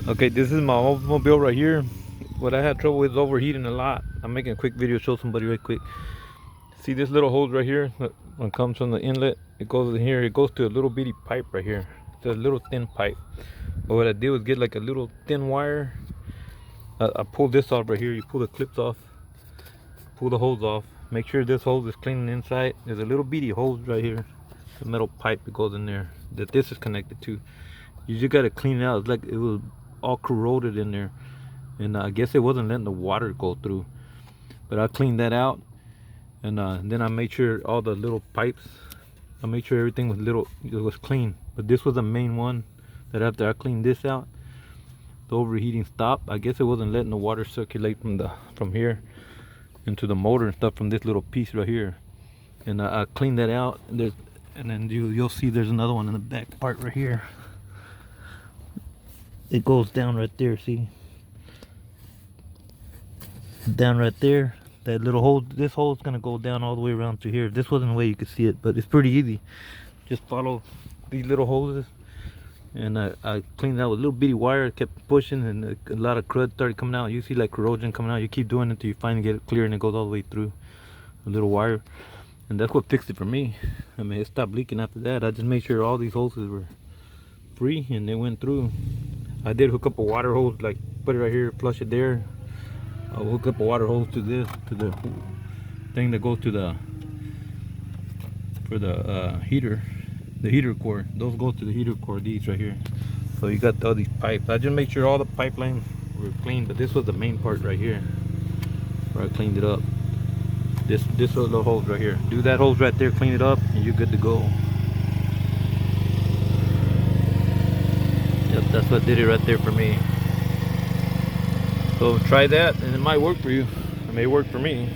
Okay, this is my Oldsmobile right here. What I had trouble with is overheating a lot. I'm making a quick video to show somebody right quick. See this little hose right here? When it comes from the inlet, it goes in here. It goes to a little bitty pipe right here. It's a little thin pipe. But what I did was get like a little thin wire. I pulled this off right here. You pull the clips off, pull the hose off. Make sure this hose is clean inside. There's a little bitty hose right here. The metal pipe that goes in there that this is connected to. You just gotta clean it out. It's like it was all corroded in there, and I guess it wasn't letting the water go through. But I cleaned that out, and then I made sure all the little pipes, I made sure everything was it was clean. But this was the main one that after I cleaned this out, the overheating stopped. I guess it wasn't letting the water circulate from here into the motor and stuff from this little piece right here. And I cleaned that out, and then you'll see there's another one in the back part right here. It goes down right there, see? Down right there. That little hole, this hole is gonna go down all the way around to here. This wasn't the way you could see it, but it's pretty easy. Just follow these little hoses. And I cleaned out with a little bitty wire, kept pushing, and a lot of crud started coming out. You see like corrosion coming out. You keep doing it until you finally get it clear, and it goes all the way through a little wire. And that's what fixed it for me. I mean, it stopped leaking after that. I just made sure all these hoses were free and they went through. I did hook up a water hose, like put it right here, flush it there. I'll hook up a water hose to the thing that goes to the heater, the heater cord. Those go to the heater cord, these right here. So you got all these pipes. I just made sure all the pipelines were clean, but this was the main part right here where I cleaned it up. This little hose right here. Do that hose right there, clean it up, and you're good to go. Yep, that's what did it right there for me. So try that, and it might work for you. It may work for me.